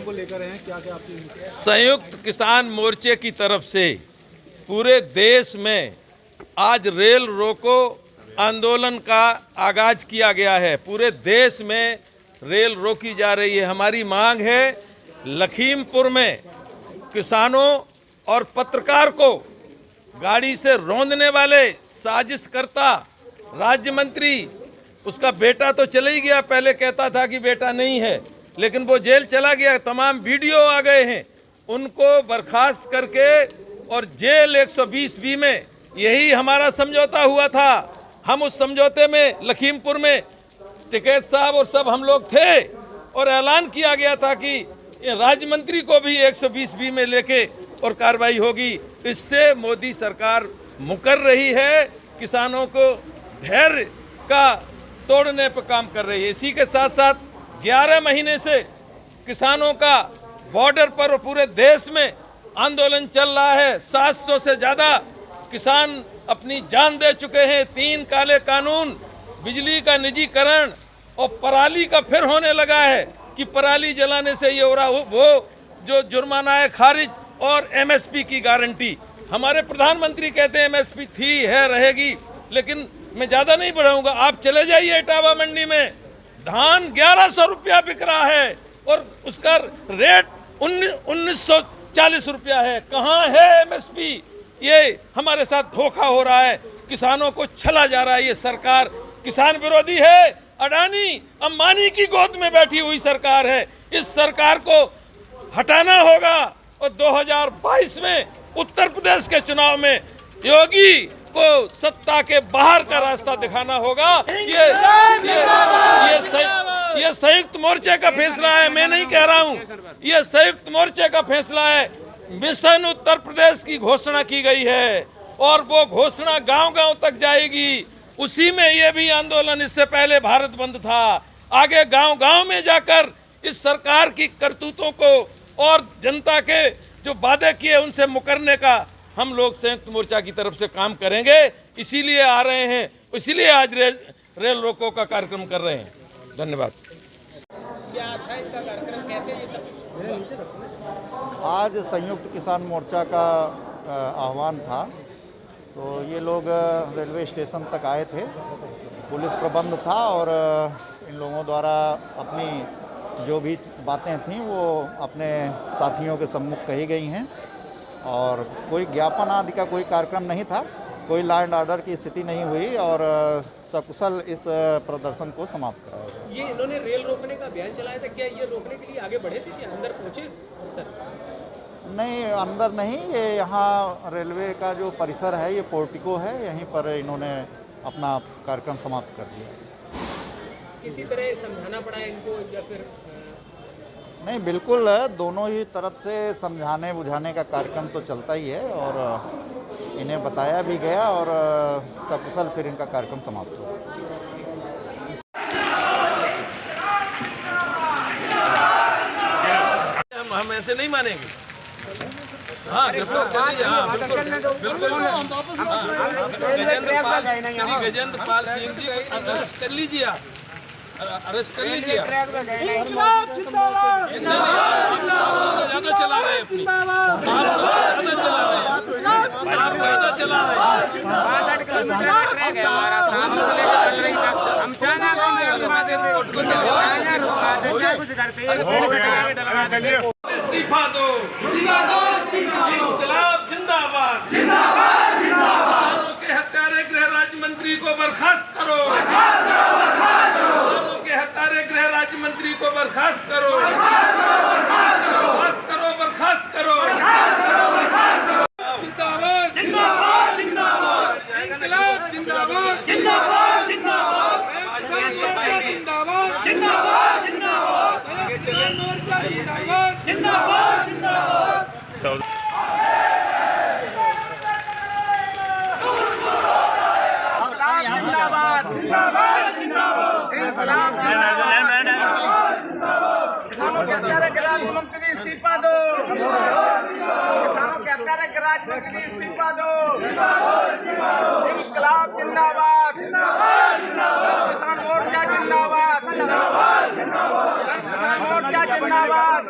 को लेकर हैं, क्या क्या आपकी? संयुक्त किसान मोर्चे की तरफ से पूरे देश में आज रेल रोको आंदोलन का आगाज किया गया है। पूरे देश में रेल रोकी जा रही है। हमारी मांग है लखीमपुर में किसानों और पत्रकार को गाड़ी से रौंदने वाले साजिशकर्ता राज्य मंत्री, उसका बेटा तो चला ही गया, पहले कहता था कि बेटा नहीं है, लेकिन वो जेल चला गया, तमाम वीडियो आ गए हैं, उनको बर्खास्त करके और जेल 120B में, यही हमारा समझौता हुआ था। हम उस समझौते में लखीमपुर में टिकैत साहब और सब हम लोग थे और ऐलान किया गया था कि राज्य मंत्री को भी 120B में लेके और कार्रवाई होगी। इससे मोदी सरकार मुकर रही है, किसानों को धैर्य का तोड़ने पर काम कर रही है। इसी के साथ साथ 11 महीने से किसानों का बॉर्डर पर पूरे देश में आंदोलन चल रहा है। 700 से ज़्यादा किसान अपनी जान दे चुके हैं। 3 काले कानून, बिजली का निजीकरण और पराली का फिर होने लगा है कि पराली जलाने से ये हो रहा, वो जो जुर्माना है खारिज और MSP की गारंटी। हमारे प्रधानमंत्री कहते हैं MSP थी, है, रहेगी, लेकिन मैं ज़्यादा नहीं बढ़ाऊंगा। आप चले जाइए इटावा मंडी में, धान 1100 रुपया बिक रहा है और उसका रेट 1940 रुपया है। कहाँ है MSP? ये हमारे साथ धोखा हो रहा है, किसानों को छला जा रहा है। ये सरकार किसान विरोधी है, अडानी अंबानी की गोद में बैठी हुई सरकार है। इस सरकार को हटाना होगा और 2022 में उत्तर प्रदेश के चुनाव में योगी को सत्ता के बाहर का रास्ता दिखाना होगा। ये संयुक्त मोर्चे का फैसला है, मैं नहीं कह रहा हूँ, ये संयुक्त मोर्चे का फैसला है। मिशन उत्तर प्रदेश की घोषणा की गई है और वो घोषणा गांव-गांव तक जाएगी। उसी में ये भी आंदोलन, इससे पहले भारत बंद था, आगे गांव-गांव में जाकर इस सरकार की करतूतों को और जनता के जो वादे किए उनसे मुकरने का हम लोग संयुक्त मोर्चा की तरफ से काम करेंगे। इसीलिए आ रहे हैं, इसीलिए आज रेल रोको का कार्यक्रम कर रहे हैं। धन्यवाद। क्या था इसका कार्यक्रम, कैसे ये सब? आज संयुक्त किसान मोर्चा का आह्वान था, तो ये लोग रेलवे स्टेशन तक आए थे, पुलिस प्रबंध था और इन लोगों द्वारा अपनी जो भी बातें थीं वो अपने साथियों के सम्मुख कही गई हैं और कोई ज्ञापन आदि का कोई कार्यक्रम नहीं था, कोई लॉ एंड ऑर्डर की स्थिति नहीं हुई और सकुशल इस प्रदर्शन को समाप्त कराया गया। ये इन्होंने रेल रोकने का अभियान चलाया था, क्या ये रोकने के लिए आगे बढ़े थे कि अंदर पहुंचे सर? नहीं, अंदर नहीं, ये यहाँ रेलवे का जो परिसर है, ये पोर्टिको है, यहीं पर इन्होंने अपना कार्यक्रम समाप्त कर दिया। किसी तरह समझाना पड़ा इनको या फिर? नहीं, बिल्कुल दोनों ही तरफ से समझाने बुझाने का कार्यक्रम तो चलता ही है और इन्हें बताया भी गया और सकुशल फिर इनका कार्यक्रम समाप्त हुआ। हम ऐसे नहीं मानेंगे। हाँ, बिल्कुल गजेंद्र पाल सिंह जी को अरेस्ट कर लीजिए, आप अरेस्ट कर लीजिए। ज्यादा चला रहे हैं अपनी, आप ज्यादा चला रहे हैं। इस्तीफा दो, इंकलाब जिंदाबाद, किसानों के हत्यारे गृह राज्य मंत्री को बर्खास्त करो, किसानों के हत्यारे गृह राज्य मंत्री को बर्खास्त करो, बर्खास्त करो, बर्खास्त करो। जिंदाबाद, जिंदाबाद, जिंदाबाद, इंकलाब जिंदाबाद, जिंदाबाद, जिंदाबाद, जिंदाबाद, जिंदाबाद, जिंदाबाद, मोर्चा जिंदाबाद, जिंदाबाद, जिंदाबाद। इस्तीफा दो, किसानों के हत्यारे के राजनीति इस्तीफा दो, इंकलाब जिंदाबाद, किसान मोर्चा जिंदाबाद, किसान मोर्चा जिंदाबाद